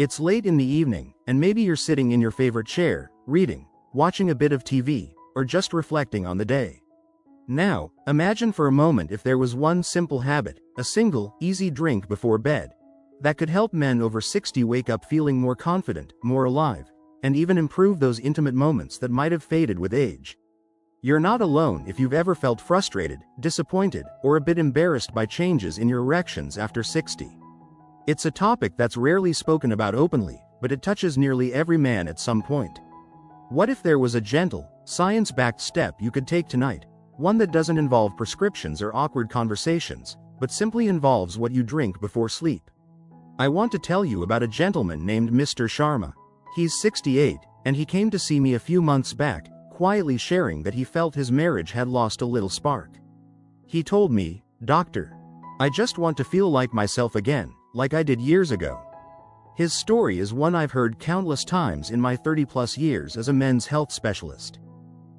It's late in the evening, and maybe you're sitting in your favorite chair, reading, watching a bit of TV, or just reflecting on the day. Now, imagine for a moment if there was one simple habit, a single, easy drink before bed, that could help men over 60 wake up feeling more confident, more alive, and even improve those intimate moments that might have faded with age. You're not alone if you've ever felt frustrated, disappointed, or a bit embarrassed by changes in your erections after 60. It's a topic that's rarely spoken about openly, but it touches nearly every man at some point. What if there was a gentle, science-backed step you could take tonight, one that doesn't involve prescriptions or awkward conversations, but simply involves what you drink before sleep? I want to tell you about a gentleman named Mr. Sharma. He's 68, and he came to see me a few months back, quietly sharing that he felt his marriage had lost a little spark. He told me, "Doctor, I just want to feel like myself again, like I did years ago." His story is one I've heard countless times in my 30-plus years as a men's health specialist.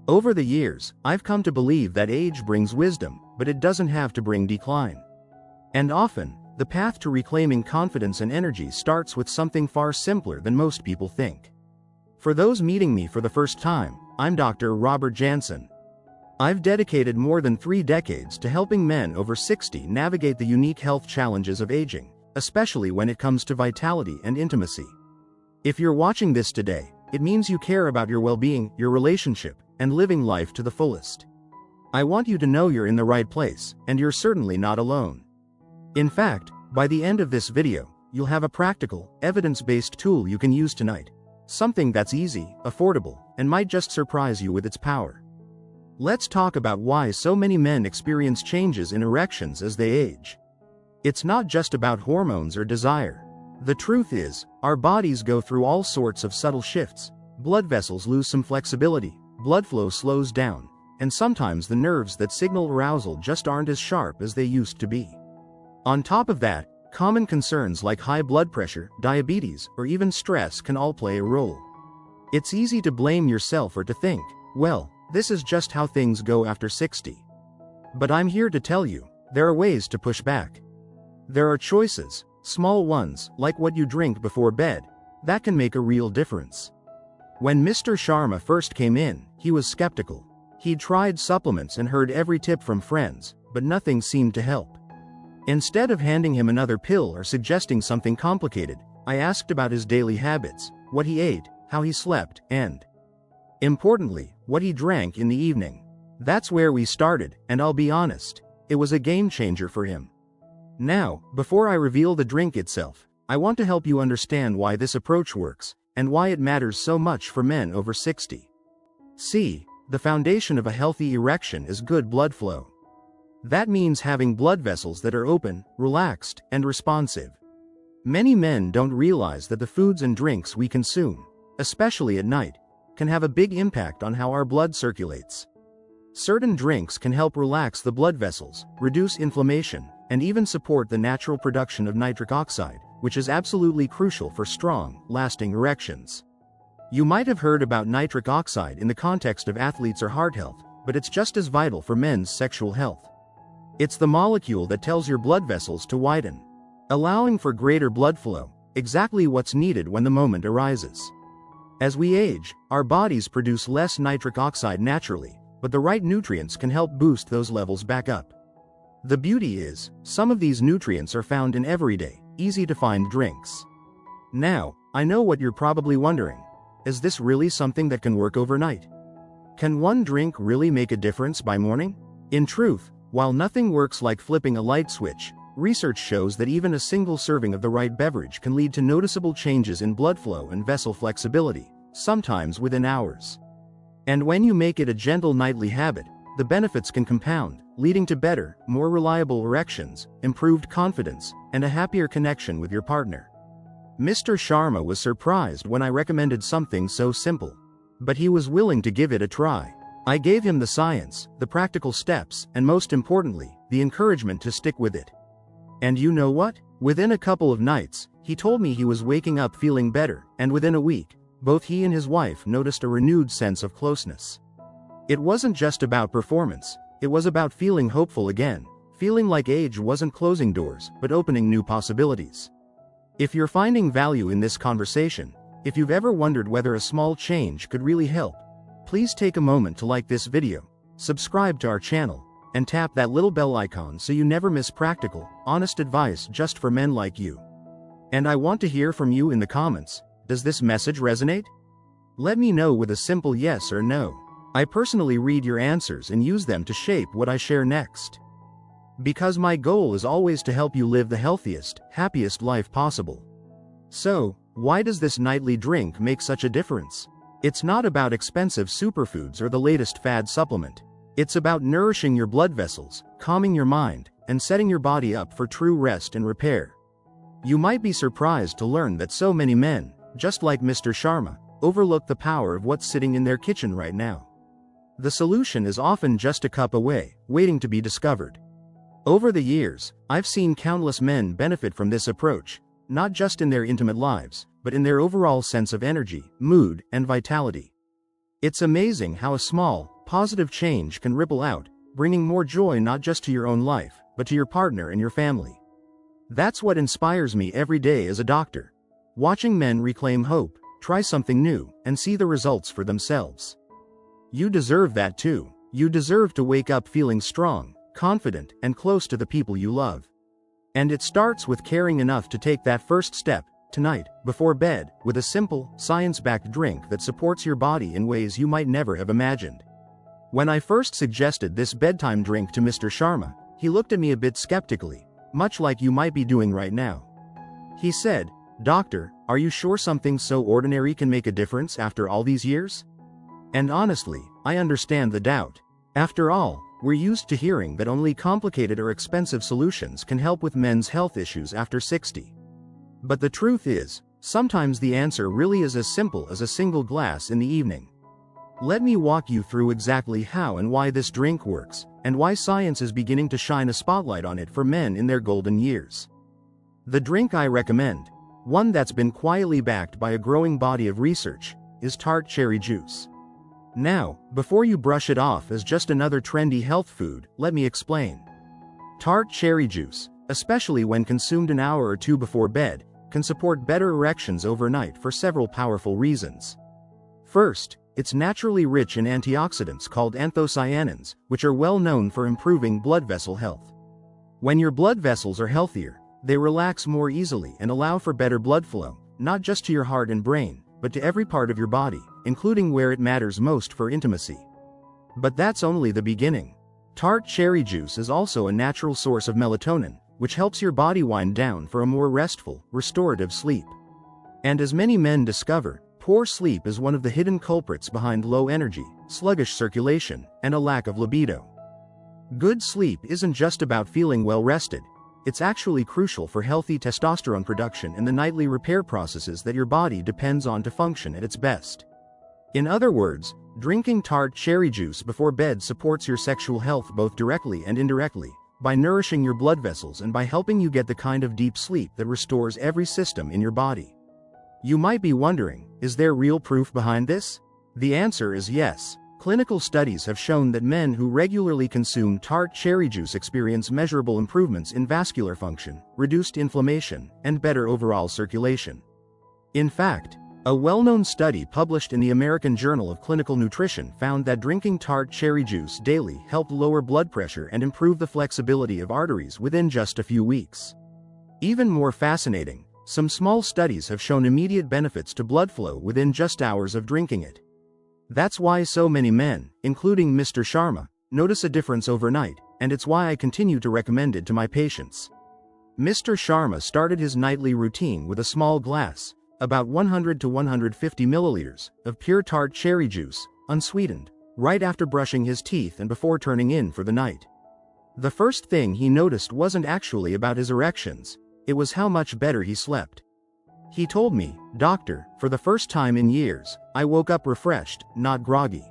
Over the years, I've come to believe that age brings wisdom, but it doesn't have to bring decline. And often, the path to reclaiming confidence and energy starts with something far simpler than most people think. For those meeting me for the first time, I'm Dr. Robert Jansen. I've dedicated more than 3 decades to helping men over 60 navigate the unique health challenges of aging, especially when it comes to vitality and intimacy. If you're watching this today, it means you care about your well-being, your relationship, and living life to the fullest. I want you to know you're in the right place, and you're certainly not alone. In fact, by the end of this video, you'll have a practical, evidence-based tool you can use tonight. Something that's easy, affordable, and might just surprise you with its power. Let's talk about why so many men experience changes in erections as they age. It's not just about hormones or desire. The truth is, our bodies go through all sorts of subtle shifts. Blood vessels lose some flexibility, blood flow slows down, and sometimes the nerves that signal arousal just aren't as sharp as they used to be. On top of that, common concerns like high blood pressure, diabetes, or even stress can all play a role. It's easy to blame yourself or to think, well, this is just how things go after 60. But I'm here to tell you, there are ways to push back. There are choices, small ones, like what you drink before bed, that can make a real difference. When Mr. Sharma first came in, he was skeptical. He'd tried supplements and heard every tip from friends, but nothing seemed to help. Instead of handing him another pill or suggesting something complicated, I asked about his daily habits, what he ate, how he slept, and, importantly, what he drank in the evening. That's where we started, and I'll be honest, it was a game changer for him. Now, before I reveal the drink itself, I want to help you understand why this approach works, and why it matters so much for men over 60. See, the foundation of a healthy erection is good blood flow. That means having blood vessels that are open, relaxed, and responsive. Many men don't realize that the foods and drinks we consume, especially at night, can have a big impact on how our blood circulates. Certain drinks can help relax the blood vessels, reduce inflammation, and even support the natural production of nitric oxide, which is absolutely crucial for strong, lasting erections. You might have heard about nitric oxide in the context of athletes or heart health, but it's just as vital for men's sexual health. It's the molecule that tells your blood vessels to widen, allowing for greater blood flow, exactly what's needed when the moment arises. As we age, our bodies produce less nitric oxide naturally, but the right nutrients can help boost those levels back up. The beauty is, some of these nutrients are found in everyday, easy-to-find drinks. Now, I know what you're probably wondering. Is this really something that can work overnight? Can one drink really make a difference by morning? In truth, while nothing works like flipping a light switch, research shows that even a single serving of the right beverage can lead to noticeable changes in blood flow and vessel flexibility, sometimes within hours. And when you make it a gentle nightly habit, the benefits can compound, leading to better, more reliable erections, improved confidence, and a happier connection with your partner. Mr. Sharma was surprised when I recommended something so simple. But he was willing to give it a try. I gave him the science, the practical steps, and most importantly, the encouragement to stick with it. And you know what? Within a couple of nights, he told me he was waking up feeling better, and within a week, both he and his wife noticed a renewed sense of closeness. It wasn't just about performance, it was about feeling hopeful again, feeling like age wasn't closing doors, but opening new possibilities. If you're finding value in this conversation, if you've ever wondered whether a small change could really help, please take a moment to like this video, subscribe to our channel, and tap that little bell icon so you never miss practical, honest advice just for men like you. And I want to hear from you in the comments. Does this message resonate? Let me know with a simple yes or no. I personally read your answers and use them to shape what I share next. Because my goal is always to help you live the healthiest, happiest life possible. So, why does this nightly drink make such a difference? It's not about expensive superfoods or the latest fad supplement. It's about nourishing your blood vessels, calming your mind, and setting your body up for true rest and repair. You might be surprised to learn that so many men, just like Mr. Sharma, overlook the power of what's sitting in their kitchen right now. The solution is often just a cup away, waiting to be discovered. Over the years, I've seen countless men benefit from this approach, not just in their intimate lives, but in their overall sense of energy, mood, and vitality. It's amazing how a small, positive change can ripple out, bringing more joy not just to your own life, but to your partner and your family. That's what inspires me every day as a doctor. Watching men reclaim hope, try something new, and see the results for themselves. You deserve that too. You deserve to wake up feeling strong, confident, and close to the people you love. And it starts with caring enough to take that first step, tonight, before bed, with a simple, science-backed drink that supports your body in ways you might never have imagined. When I first suggested this bedtime drink to Mr. Sharma, he looked at me a bit skeptically, much like you might be doing right now. He said, "Doctor, are you sure something so ordinary can make a difference after all these years?" And honestly, I understand the doubt. After all, we're used to hearing that only complicated or expensive solutions can help with men's health issues after 60. But the truth is, sometimes the answer really is as simple as a single glass in the evening. Let me walk you through exactly how and why this drink works, and why science is beginning to shine a spotlight on it for men in their golden years. The drink I recommend, one that's been quietly backed by a growing body of research, is tart cherry juice. Now, before you brush it off as just another trendy health food, let me explain. Tart cherry juice, especially when consumed an hour or two before bed, can support better erections overnight for several powerful reasons. First, it's naturally rich in antioxidants called anthocyanins, which are well known for improving blood vessel health. When your blood vessels are healthier, they relax more easily and allow for better blood flow, not just to your heart and brain, but to every part of your body, including where it matters most for intimacy. But that's only the beginning. Tart cherry juice is also a natural source of melatonin, which helps your body wind down for a more restful, restorative sleep. And as many men discover, poor sleep is one of the hidden culprits behind low energy, sluggish circulation, and a lack of libido. Good sleep isn't just about feeling well rested. It's actually crucial for healthy testosterone production and the nightly repair processes that your body depends on to function at its best. In other words, drinking tart cherry juice before bed supports your sexual health both directly and indirectly, by nourishing your blood vessels and by helping you get the kind of deep sleep that restores every system in your body. You might be wondering, is there real proof behind this? The answer is yes. Clinical studies have shown that men who regularly consume tart cherry juice experience measurable improvements in vascular function, reduced inflammation, and better overall circulation. In fact, a well-known study published in the American Journal of Clinical Nutrition found that drinking tart cherry juice daily helped lower blood pressure and improve the flexibility of arteries within just a few weeks. Even more fascinating, some small studies have shown immediate benefits to blood flow within just hours of drinking it. That's why so many men, including Mr. Sharma, notice a difference overnight, and it's why I continue to recommend it to my patients. Mr. Sharma started his nightly routine with a small glass, about 100 to 150 milliliters, of pure tart cherry juice, unsweetened, right after brushing his teeth and before turning in for the night. The first thing he noticed wasn't actually about his erections, it was how much better he slept. He told me, "Doctor, for the first time in years, I woke up refreshed, not groggy."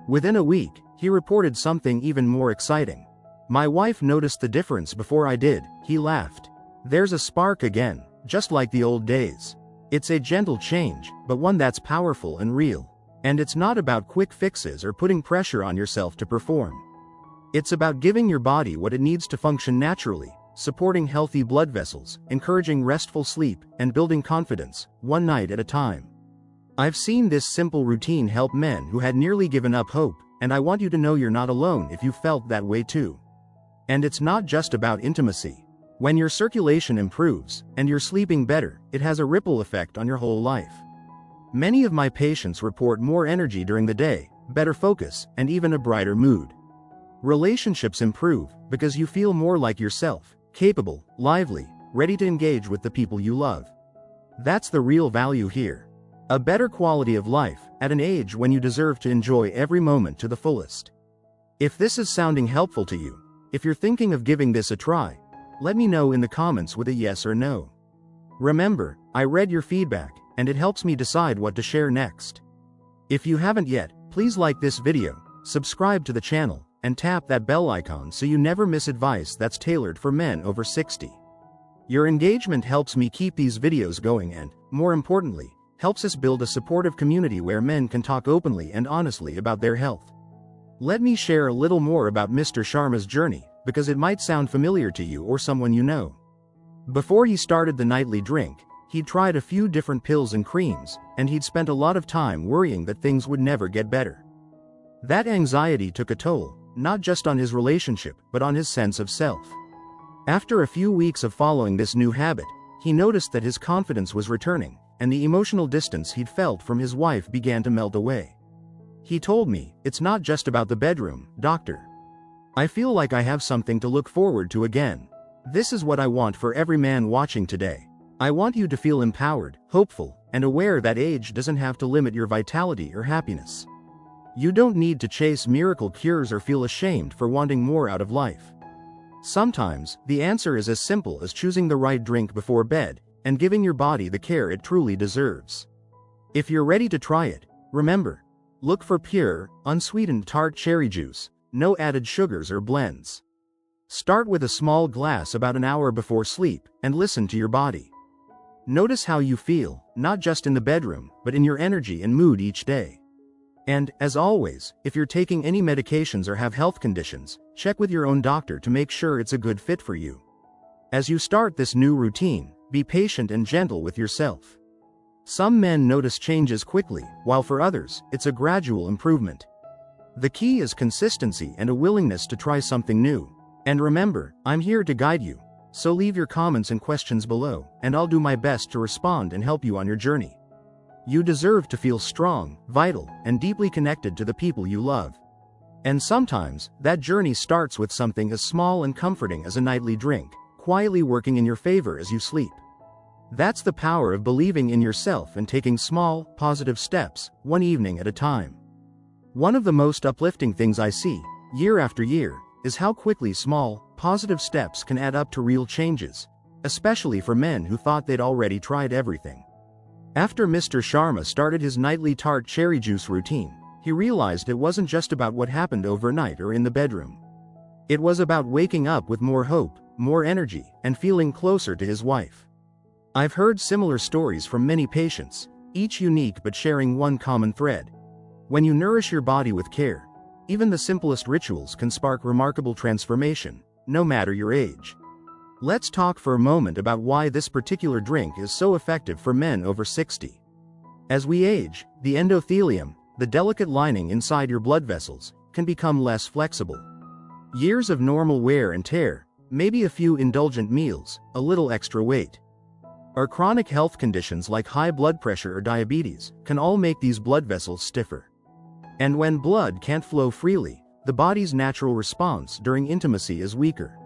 Within a week, he reported something even more exciting. "My wife noticed the difference before I did," he laughed. "There's a spark again, just like the old days. It's a gentle change, but one that's powerful and real. And it's not about quick fixes or putting pressure on yourself to perform. It's about giving your body what it needs to function naturally, supporting healthy blood vessels, encouraging restful sleep, and building confidence, one night at a time. I've seen this simple routine help men who had nearly given up hope, and I want you to know you're not alone if you felt that way too. And it's not just about intimacy. When your circulation improves, and you're sleeping better, it has a ripple effect on your whole life. Many of my patients report more energy during the day, better focus, and even a brighter mood. Relationships improve because you feel more like yourself, capable, lively, ready to engage with the people you love. That's the real value here. A better quality of life, at an age when you deserve to enjoy every moment to the fullest. If this is sounding helpful to you, if you're thinking of giving this a try, let me know in the comments with a yes or no. Remember, I read your feedback, and it helps me decide what to share next. If you haven't yet, please like this video, subscribe to the channel, and tap that bell icon so you never miss advice that's tailored for men over 60. Your engagement helps me keep these videos going and, more importantly, helps us build a supportive community where men can talk openly and honestly about their health. Let me share a little more about Mr. Sharma's journey, because it might sound familiar to you or someone you know. Before he started the nightly drink, he'd tried a few different pills and creams, and he'd spent a lot of time worrying that things would never get better. That anxiety took a toll, not just on his relationship, but on his sense of self. After a few weeks of following this new habit, he noticed that his confidence was returning, and the emotional distance he'd felt from his wife began to melt away. He told me, "It's not just about the bedroom, doctor. I feel like I have something to look forward to again. This is what I want for every man watching today. I want you to feel empowered, hopeful, and aware that age doesn't have to limit your vitality or happiness. You don't need to chase miracle cures or feel ashamed for wanting more out of life. Sometimes, the answer is as simple as choosing the right drink before bed, and giving your body the care it truly deserves. If you're ready to try it, remember, look for pure, unsweetened tart cherry juice, no added sugars or blends. Start with a small glass about an hour before sleep, and listen to your body. Notice how you feel, not just in the bedroom, but in your energy and mood each day. And, as always, if you're taking any medications or have health conditions, check with your own doctor to make sure it's a good fit for you. As you start this new routine, be patient and gentle with yourself. Some men notice changes quickly, while for others, it's a gradual improvement. The key is consistency and a willingness to try something new. And remember, I'm here to guide you, so leave your comments and questions below, and I'll do my best to respond and help you on your journey. You deserve to feel strong, vital, and deeply connected to the people you love. And sometimes, that journey starts with something as small and comforting as a nightly drink, quietly working in your favor as you sleep. That's the power of believing in yourself and taking small, positive steps, one evening at a time. One of the most uplifting things I see, year after year, is how quickly small, positive steps can add up to real changes, especially for men who thought they'd already tried everything. After Mr. Sharma started his nightly tart cherry juice routine, he realized it wasn't just about what happened overnight or in the bedroom. It was about waking up with more hope, more energy, and feeling closer to his wife. I've heard similar stories from many patients, each unique but sharing one common thread. When you nourish your body with care, even the simplest rituals can spark remarkable transformation, no matter your age. Let's talk for a moment about why this particular drink is so effective for men over 60. As we age, the endothelium, the delicate lining inside your blood vessels, can become less flexible. Years of normal wear and tear, maybe a few indulgent meals, a little extra weight, or chronic health conditions like high blood pressure or diabetes, can all make these blood vessels stiffer. And when blood can't flow freely, the body's natural response during intimacy is weaker.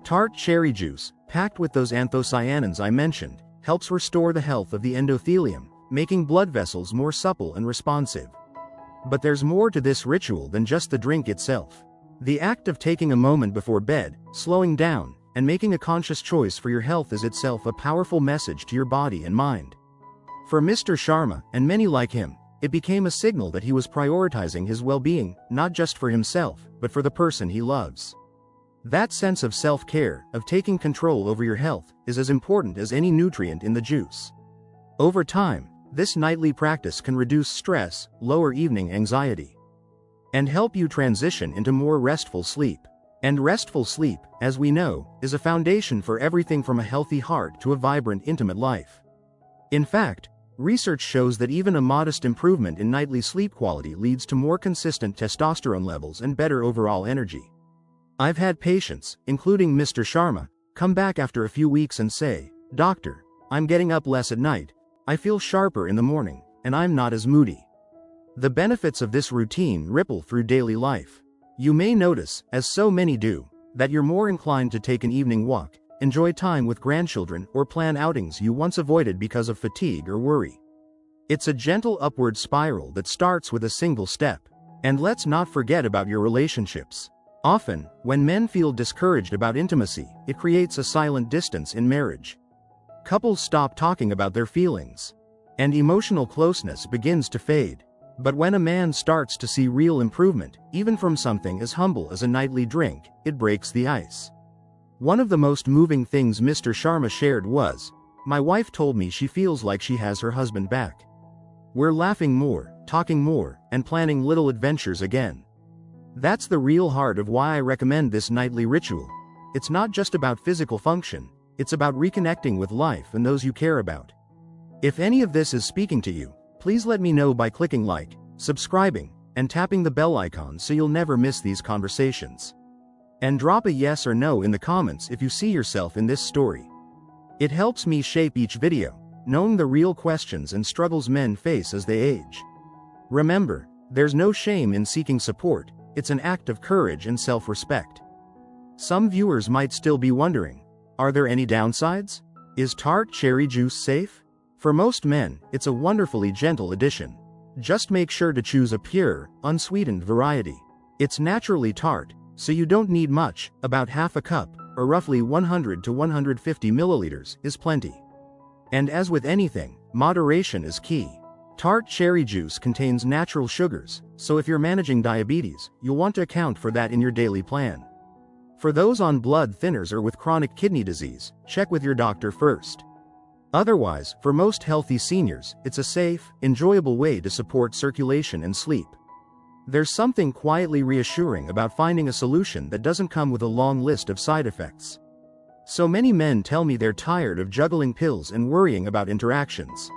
Tart cherry juice, packed with those anthocyanins I mentioned, helps restore the health of the endothelium, making blood vessels more supple and responsive. But there's more to this ritual than just the drink itself. The act of taking a moment before bed, slowing down, and making a conscious choice for your health is itself a powerful message to your body and mind. For Mr. Sharma, and many like him, it became a signal that he was prioritizing his well-being, not just for himself, but for the person he loves. That sense of self-care, of taking control over your health, is as important as any nutrient in the juice. Over time, this nightly practice can reduce stress, lower evening anxiety, and help you transition into more restful sleep. And restful sleep, as we know, is a foundation for everything from a healthy heart to a vibrant, intimate life. In fact, research shows that even a modest improvement in nightly sleep quality leads to more consistent testosterone levels and better overall energy. I've had patients, including Mr. Sharma, come back after a few weeks and say, "Doctor, I'm getting up less at night, I feel sharper in the morning, and I'm not as moody." The benefits of this routine ripple through daily life. You may notice, as so many do, that you're more inclined to take an evening walk, enjoy time with grandchildren, or plan outings you once avoided because of fatigue or worry. It's a gentle upward spiral that starts with a single step. And let's not forget about your relationships. Often, when men feel discouraged about intimacy, it creates a silent distance in marriage. Couples stop talking about their feelings, and emotional closeness begins to fade. But when a man starts to see real improvement, even from something as humble as a nightly drink, it breaks the ice. One of the most moving things Mr. Sharma shared was, "My wife told me she feels like she has her husband back. We're laughing more, talking more, and planning little adventures again." That's the real heart of why I recommend this nightly ritual. It's not just about physical function, it's about reconnecting with life and those you care about. If any of this is speaking to you, please let me know by clicking like, subscribing, and tapping the bell icon so you'll never miss these conversations. And drop a yes or no in the comments if you see yourself in this story. It helps me shape each video, knowing the real questions and struggles men face as they age. Remember, there's no shame in seeking support, it's an act of courage and self-respect. Some viewers might still be wondering, are there any downsides? Is tart cherry juice safe? For most men, it's a wonderfully gentle addition. Just make sure to choose a pure, unsweetened variety. It's naturally tart, so you don't need much, about half a cup, or roughly 100 to 150 milliliters, is plenty. And as with anything, moderation is key. Tart cherry juice contains natural sugars, so if you're managing diabetes, you'll want to account for that in your daily plan. For those on blood thinners or with chronic kidney disease, check with your doctor first. Otherwise, for most healthy seniors, it's a safe, enjoyable way to support circulation and sleep. There's something quietly reassuring about finding a solution that doesn't come with a long list of side effects. So many men tell me they're tired of juggling pills and worrying about interactions.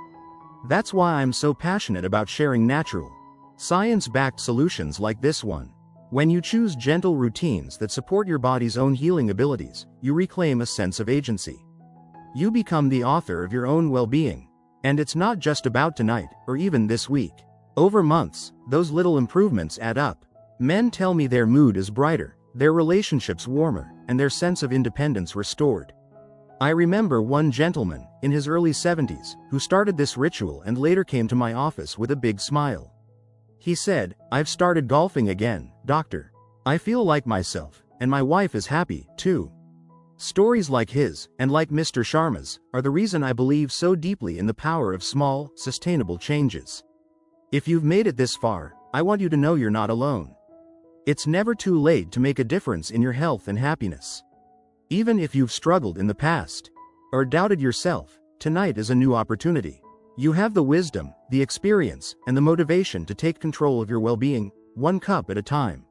That's why I'm so passionate about sharing natural, science-backed solutions like this one. When you choose gentle routines that support your body's own healing abilities, you reclaim a sense of agency. You become the author of your own well-being. And it's not just about tonight, or even this week. Over months, those little improvements add up. Men tell me their mood is brighter, their relationships warmer, and their sense of independence restored. I remember one gentleman, in his early 70s, who started this ritual and later came to my office with a big smile. He said, "I've started golfing again, doctor. I feel like myself, and my wife is happy, too." Stories like his, and like Mr. Sharma's, are the reason I believe so deeply in the power of small, sustainable changes. If you've made it this far, I want you to know you're not alone. It's never too late to make a difference in your health and happiness. Even if you've struggled in the past, or doubted yourself, tonight is a new opportunity. You have the wisdom, the experience, and the motivation to take control of your well-being, one cup at a time.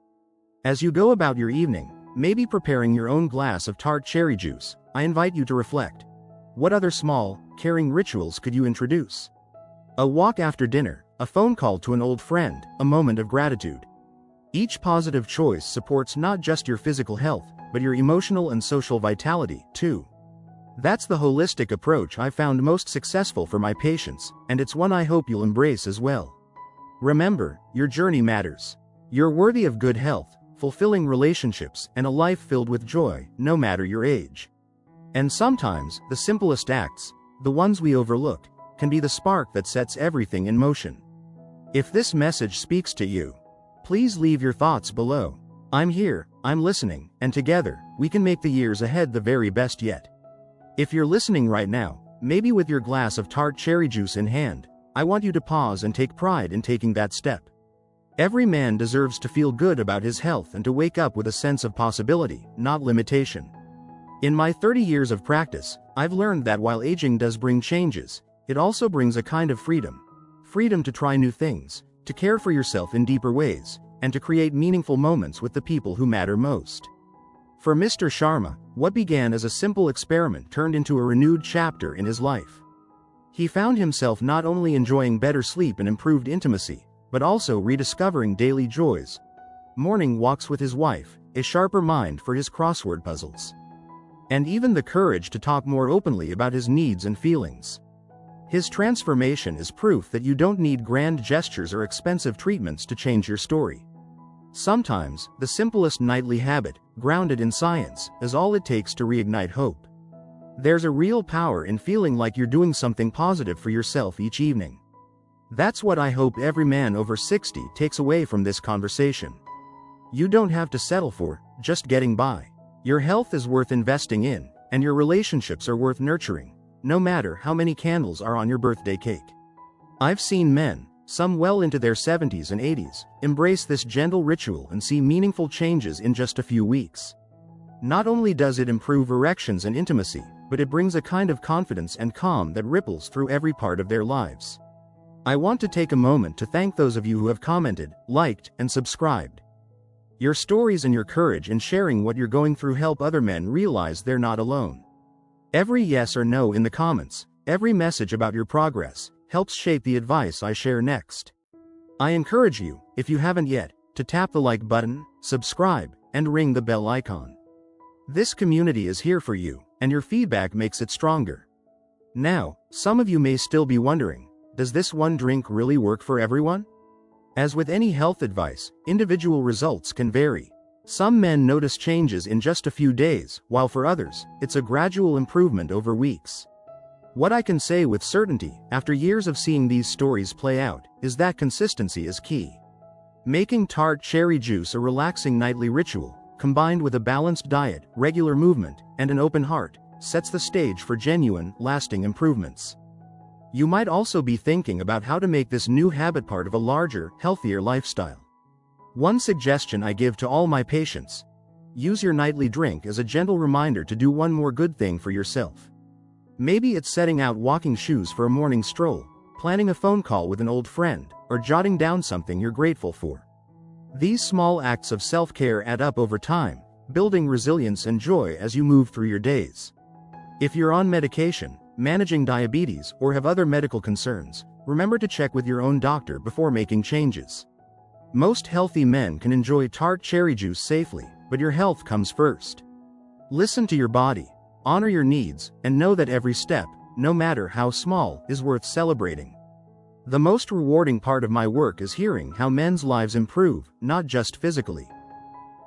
As you go about your evening, maybe preparing your own glass of tart cherry juice, I invite you to reflect. What other small, caring rituals could you introduce? A walk after dinner, a phone call to an old friend, a moment of gratitude. Each positive choice supports not just your physical health, but your emotional and social vitality, too. That's the holistic approach I found most successful for my patients, and it's one I hope you'll embrace as well. Remember, your journey matters. You're worthy of good health, fulfilling relationships, and a life filled with joy, no matter your age. And sometimes, the simplest acts, the ones we overlook, can be the spark that sets everything in motion. If this message speaks to you, please leave your thoughts below. I'm here, I'm listening, and together, we can make the years ahead the very best yet. If you're listening right now, maybe with your glass of tart cherry juice in hand, I want you to pause and take pride in taking that step. Every man deserves to feel good about his health and to wake up with a sense of possibility, not limitation. In my 30 years of practice, I've learned that while aging does bring changes, it also brings a kind of freedom. Freedom to try new things, to care for yourself in deeper ways, and to create meaningful moments with the people who matter most. For Mr. Sharma, what began as a simple experiment turned into a renewed chapter in his life. He found himself not only enjoying better sleep and improved intimacy, but also rediscovering daily joys, morning walks with his wife, a sharper mind for his crossword puzzles, and even the courage to talk more openly about his needs and feelings. His transformation is proof that you don't need grand gestures or expensive treatments to change your story. Sometimes, the simplest nightly habit, grounded in science, is all it takes to reignite hope. There's a real power in feeling like you're doing something positive for yourself each evening. That's what I hope every man over 60 takes away from this conversation. You don't have to settle for just getting by. Your health is worth investing in, and your relationships are worth nurturing, no matter how many candles are on your birthday cake. I've seen men, some well into their 70s and 80s, embrace this gentle ritual and see meaningful changes in just a few weeks. Not only does it improve erections and intimacy, but it brings a kind of confidence and calm that ripples through every part of their lives. I want to take a moment to thank those of you who have commented, liked, and subscribed. Your stories and your courage in sharing what you're going through help other men realize they're not alone. Every yes or no in the comments, every message about your progress, helps shape the advice I share next. I encourage you, if you haven't yet, to tap the like button, subscribe, and ring the bell icon. This community is here for you, and your feedback makes it stronger. Now, some of you may still be wondering, does this one drink really work for everyone? As with any health advice, individual results can vary. Some men notice changes in just a few days, while for others, it's a gradual improvement over weeks. What I can say with certainty, after years of seeing these stories play out, is that consistency is key. Making tart cherry juice a relaxing nightly ritual, combined with a balanced diet, regular movement, and an open heart, sets the stage for genuine, lasting improvements. You might also be thinking about how to make this new habit part of a larger, healthier lifestyle. One suggestion I give to all my patients: use your nightly drink as a gentle reminder to do one more good thing for yourself. Maybe it's setting out walking shoes for a morning stroll, planning a phone call with an old friend, or jotting down something you're grateful for. These small acts of self-care add up over time, building resilience and joy as you move through your days. If you're on medication, managing diabetes, or have other medical concerns, remember to check with your own doctor before making changes. Most healthy men can enjoy tart cherry juice safely, but your health comes first. Listen to your body, honor your needs, and know that every step, no matter how small, is worth celebrating. The most rewarding part of my work is hearing how men's lives improve, not just physically,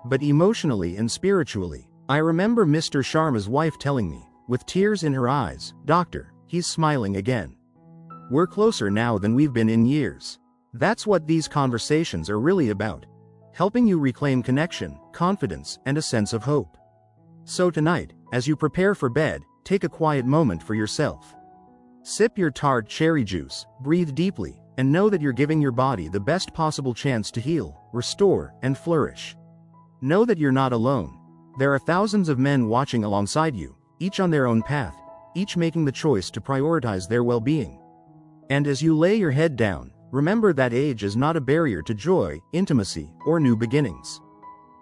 but emotionally and spiritually. I remember Mr. Sharma's wife telling me, with tears in her eyes, "Doctor, he's smiling again. We're closer now than we've been in years." That's what these conversations are really about, helping you reclaim connection, confidence, and a sense of hope. So tonight, as you prepare for bed, take a quiet moment for yourself. Sip your tart cherry juice, breathe deeply, and know that you're giving your body the best possible chance to heal, restore, and flourish. Know that you're not alone. There are thousands of men watching alongside you, each on their own path, each making the choice to prioritize their well-being. And as you lay your head down, remember that age is not a barrier to joy, intimacy, or new beginnings.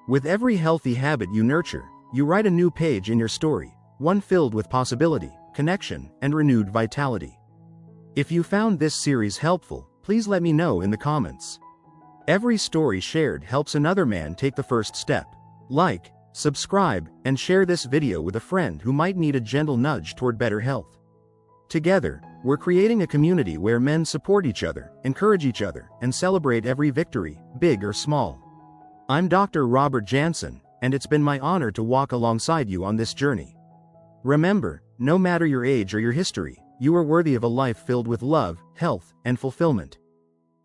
With every healthy habit you nurture, you write a new page in your story, one filled with possibility, connection, and renewed vitality. If you found this series helpful, please let me know in the comments. Every story shared helps another man take the first step. Like, subscribe, and share this video with a friend who might need a gentle nudge toward better health. Together, we're creating a community where men support each other, encourage each other, and celebrate every victory, big or small. I'm Dr. Robert Jansen, and it's been my honor to walk alongside you on this journey. Remember, no matter your age or your history, you are worthy of a life filled with love, health, and fulfillment.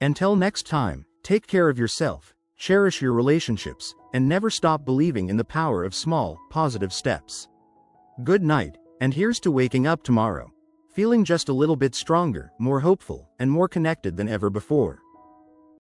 Until next time, take care of yourself, cherish your relationships, and never stop believing in the power of small, positive steps. Good night, and here's to waking up tomorrow, feeling just a little bit stronger, more hopeful, and more connected than ever before.